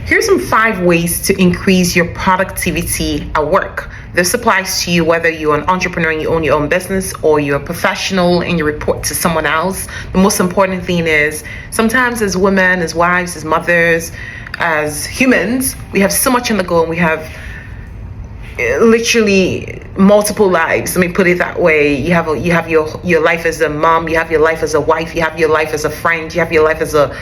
Here's some 5 ways to increase your productivity at work. This applies to you whether you're an entrepreneur and you own your own business, or you're a professional and you report to someone else. The most important thing is, sometimes as women, as wives, as mothers, as humans, we have so much on the go, and we have literally multiple lives. Let me put it that way. You have your life as a mom, you have your life as a wife, you have your life as a friend, you have your life as a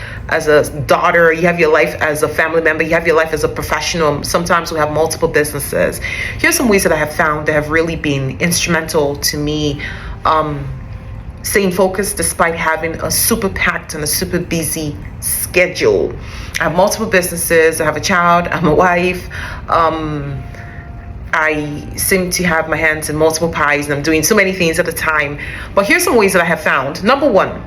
daughter, you have your life as a family member, you have your life as a professional. Sometimes we have multiple businesses. Here's some ways that I have found that have really been instrumental to me staying focused despite having a super packed and a super busy schedule. I have multiple businesses, I have a child, I'm a wife, I seem to have my hands in multiple pies, and I'm doing so many things at a time. But here's some ways that I have found. Number 1,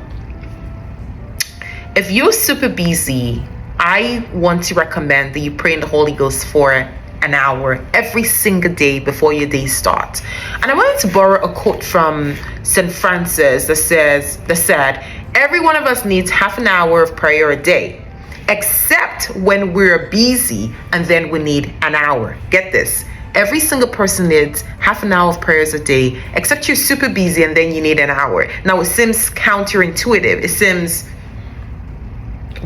if you're super busy, I want to recommend that you pray in the Holy Ghost for an hour every single day before your day starts. And I wanted to borrow a quote from St. Francis that said, every one of us needs half an hour of prayer a day, except when we're busy, and then we need an hour. Get this. Every single person needs half an hour of prayers a day, except you're super busy and then you need an hour. Now, it seems counterintuitive. It seems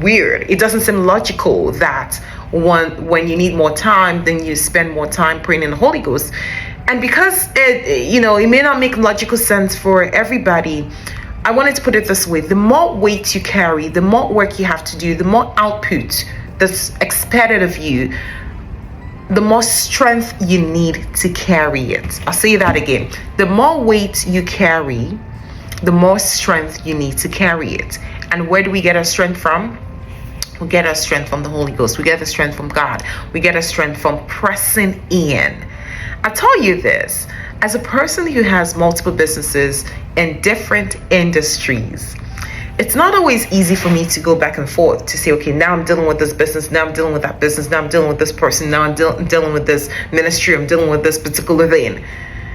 weird. It doesn't seem logical that when you need more time, then you spend more time praying in the Holy Ghost. And because it may not make logical sense for everybody, I wanted to put it this way. The more weight you carry, the more work you have to do, the more output that's expected of you, the more strength you need to carry it. I'll say that again. The more weight you carry, the more strength you need to carry it. And where do we get our strength from? We get our strength from the Holy Ghost. We get the strength from God. We get our strength from pressing in. I tell you this, as a person who has multiple businesses in different industries, it's not always easy for me to go back and forth to say, okay, now I'm dealing with this business, now I'm dealing with that business, now I'm dealing with this person, now I'm dealing with this ministry, I'm dealing with this particular thing.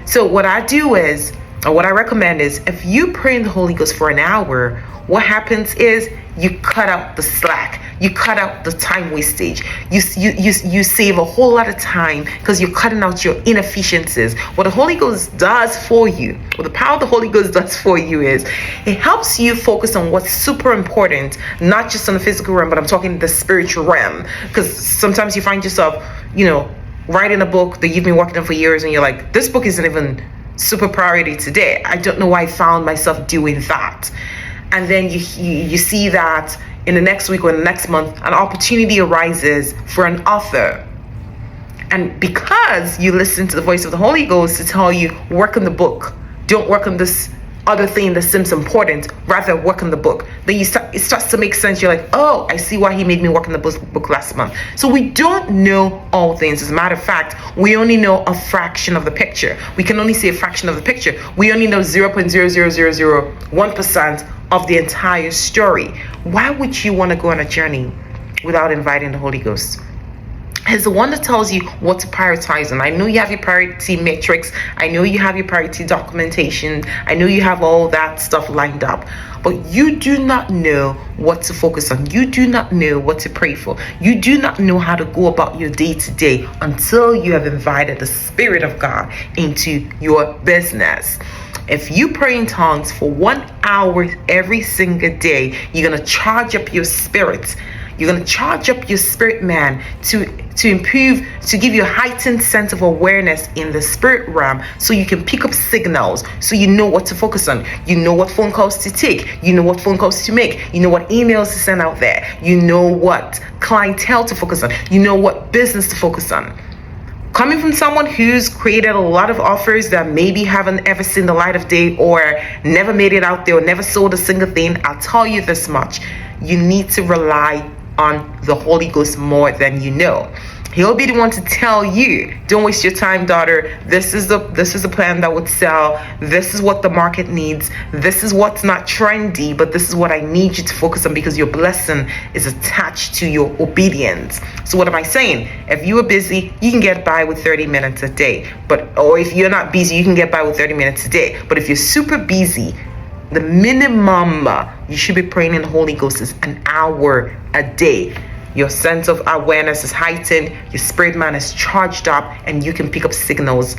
So what I do is, or what I recommend is, if you pray in the Holy Ghost for an hour, what happens is you cut out the slack, you cut out the time wastage, you save a whole lot of time because you're cutting out your inefficiencies. What the Holy Ghost does for you, what the power of the Holy Ghost does for you is, it helps you focus on what's super important, not just on the physical realm, but I'm talking the spiritual realm. Because sometimes you find yourself, writing a book that you've been working on for years, and you're like, this book isn't even super priority today. I don't know why I found myself doing that. And then you see that in the next week or the next month, an opportunity arises for an author. And because you listen to the voice of the Holy Ghost to tell you, work on the book, don't work on this other thing that seems important, rather work on the book, then it starts to make sense. You're like, oh, I see why he made me work on the book last month. So we don't know all things. As a matter of fact, we only know a fraction of the picture. We can only see a fraction of the picture. We only know 0.00001% of the entire story. Why would you want to go on a journey without inviting the Holy Ghost? He's the one that tells you what to prioritize. And I know you have your priority matrix. I know you have your priority documentation. I know you have all that stuff lined up. But you do not know what to focus on. You do not know what to pray for. You do not know how to go about your day to day until you have invited the Spirit of God into your business. If you pray in tongues for 1 hour every single day, you're going to charge up your spirit. You're going to charge up your spirit, man, to improve, to give you a heightened sense of awareness in the spirit realm, so you can pick up signals, so you know what to focus on. You know what phone calls to take. You know what phone calls to make. You know what emails to send out there. You know what clientele to focus on. You know what business to focus on. Coming from someone who's created a lot of offers that maybe haven't ever seen the light of day, or never made it out there, or never sold a single thing, I'll tell you this much. You need to rely on the Holy Ghost more than you know. He'll be the one to tell you, don't waste your time, daughter. This is the plan that would sell. This is what the market needs. This is what's not trendy, but this is what I need you to focus on, because your blessing is attached to your obedience. So what am I saying? If you are busy, you can get by with 30 minutes a day. Or if you're not busy, you can get by with 30 minutes a day. But if you're super busy, the minimum you should be praying in the Holy Ghost is an hour a day. your sense of awareness is heightened, your spirit man is charged up, and you can pick up signals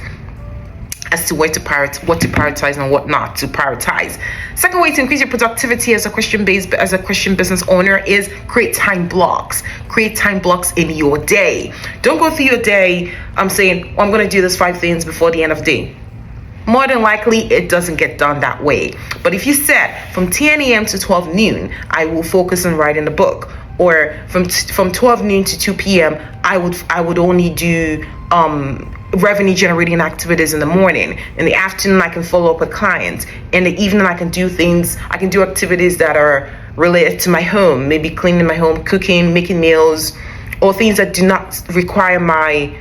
as to what to prioritize and what not to prioritize. Second way to increase your productivity as a Christian business owner is create time blocks. Create time blocks in your day. Don't go through your day saying, I'm going to do this 5 things before the end of the day. More than likely, it doesn't get done that way. But if you said from 10 a.m. to 12 noon, I will focus on writing the book, or from 12 noon to 2 p.m., I would only do revenue generating activities in the morning. In the afternoon, I can follow up with clients. In the evening, I can do activities that are related to my home, maybe cleaning my home, cooking, making meals, or things that do not require my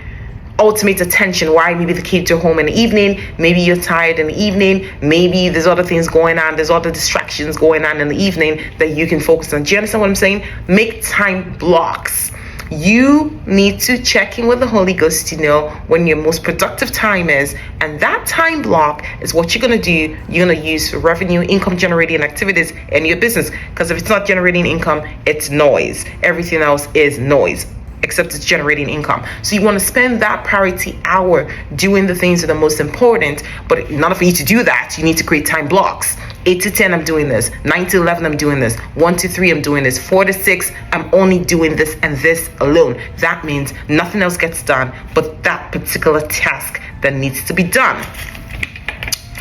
ultimate attention. Why? Maybe the kids are home in the evening, maybe you're tired in the evening, maybe there's other things going on, there's other distractions going on in the evening that you can focus on. Do you understand what I'm saying? Make time blocks. You need to check in with the Holy Ghost to know when your most productive time is, and that time block is what you're going to do. You're going to use for revenue, income generating activities in your business, because if it's not generating income, it's noise. Everything else is noise, except it's generating income. So you want to spend that priority hour doing the things that are most important. But in order for you to do that, you need to create time blocks. 8 to 10, I'm doing this. 9 to 11, I'm doing this. 1 to 3, I'm doing this. 4 to 6, I'm only doing this and this alone. That means nothing else gets done but that particular task that needs to be done.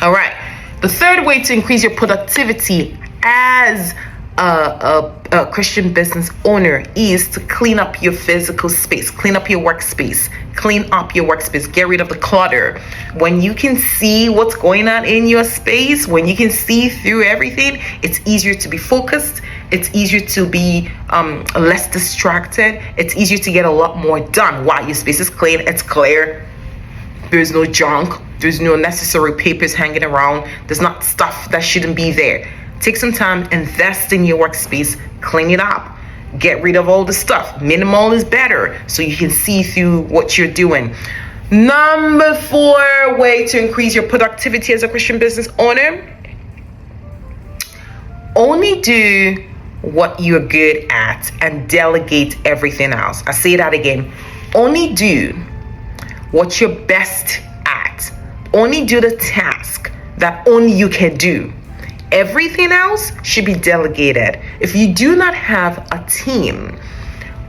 All right. The third way to increase your productivity as a Christian business owner is to clean up your physical space, clean up your workspace, get rid of the clutter. When you can see what's going on in your space, when you can see through everything, it's easier to be focused. It's easier to be less distracted. It's easier to get a lot more done. While your space is clean, it's clear. There's no junk. There's no unnecessary papers hanging around. There's not stuff that shouldn't be there. Take some time, invest in your workspace, clean it up, get rid of all the stuff. Minimal is better, so you can see through what you're doing. Number 4 way to increase your productivity as a Christian business owner: only do what you're good at and delegate everything else. I say that again. Only do what you're best at. Only do the task that only you can do. Everything else should be delegated. If you do not have a team,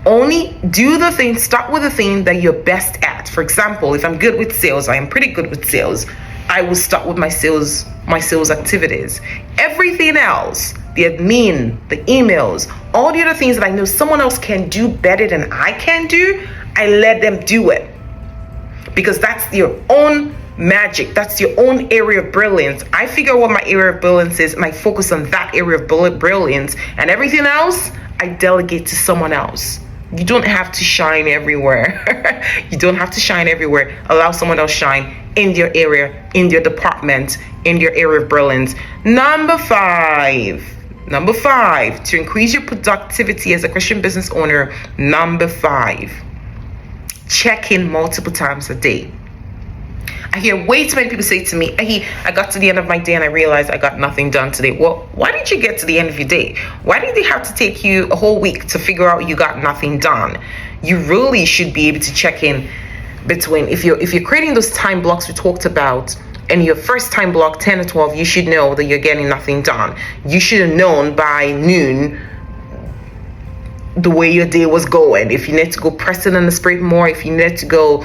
only do the thing, start with the thing that you're best at. For example, if I'm good with sales, I am pretty good with sales, I will start with my sales activities. Everything else, the admin, the emails, all the other things that I know someone else can do better than I can do, I let them do it. Because that's your own magic. That's your own area of brilliance. I figure out what my area of brilliance is and I focus on that area of brilliance, and everything else I delegate to someone else. You don't have to shine everywhere. You don't have to shine everywhere. Allow someone else shine in your area, in your department, in your area of brilliance. Number five, to increase your productivity as a Christian business owner. Number 5, check in multiple times a day. I hear way too many people say to me, I got to the end of my day and I realized I got nothing done today. Well, why did you get to the end of your day? Why did it have to take you a whole week to figure out you got nothing done? You really should be able to check in between, if you're creating those time blocks we talked about, and your first time block 10 or 12, you should know that you're getting nothing done. You should have known by noon the way your day was going. If you need to go press it in the spirit more, if you need to go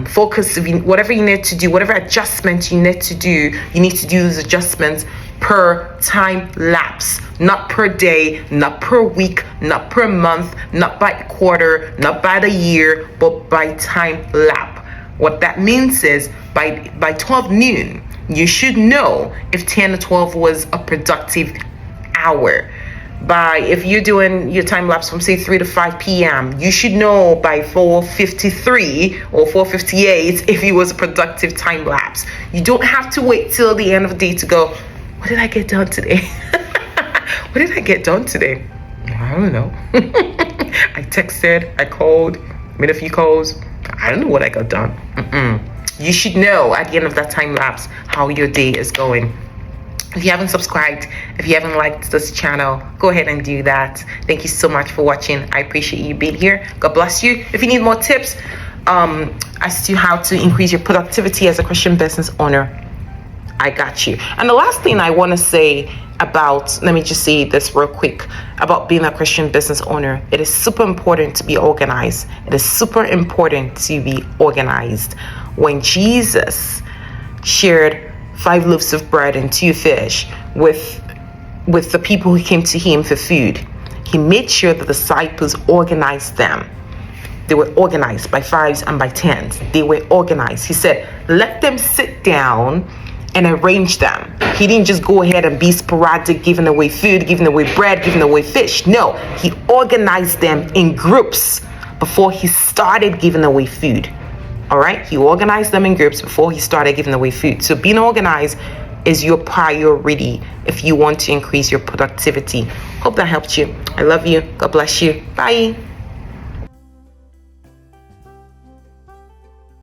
focus, whatever you need to do, whatever adjustments you need to do those adjustments per time lapse, not per day, not per week, not per month, not by quarter, not by the year, but by time lapse. What that means is by 12 noon, you should know if 10 to 12 was a productive hour. If you're doing your time lapse from say 3 to 5 p.m., you should know by 4:53 or 4:58 if it was a productive time lapse. You don't have to wait till the end of the day to go, what did I get done today? What did I get done today? I don't know. I texted, I called, made a few calls. I don't know what I got done. You should know at the end of that time lapse how your day is going. If you haven't subscribed If you haven't liked this channel, go ahead and do that. Thank you so much for watching. I appreciate you being here. God bless you. If you need more tips as to how to increase your productivity as a Christian business owner, I got you. And the last thing I want to say about, let me just say this real quick, about being a Christian business owner. It is super important to be organized. It is super important to be organized. When Jesus shared 5 loaves of bread and 2 fish with the people who came to him for food, he made sure the disciples organized them. They were organized by 5s and by 10s. They were organized. He said, let them sit down and arrange them. He didn't just go ahead and be sporadic, giving away food, giving away bread, giving away fish. No, he organized them in groups before he started giving away food. All right, he organized them in groups before he started giving away food. So being organized is your priority if you want to increase your productivity. Hope that helped you. I love you. God bless you. Bye.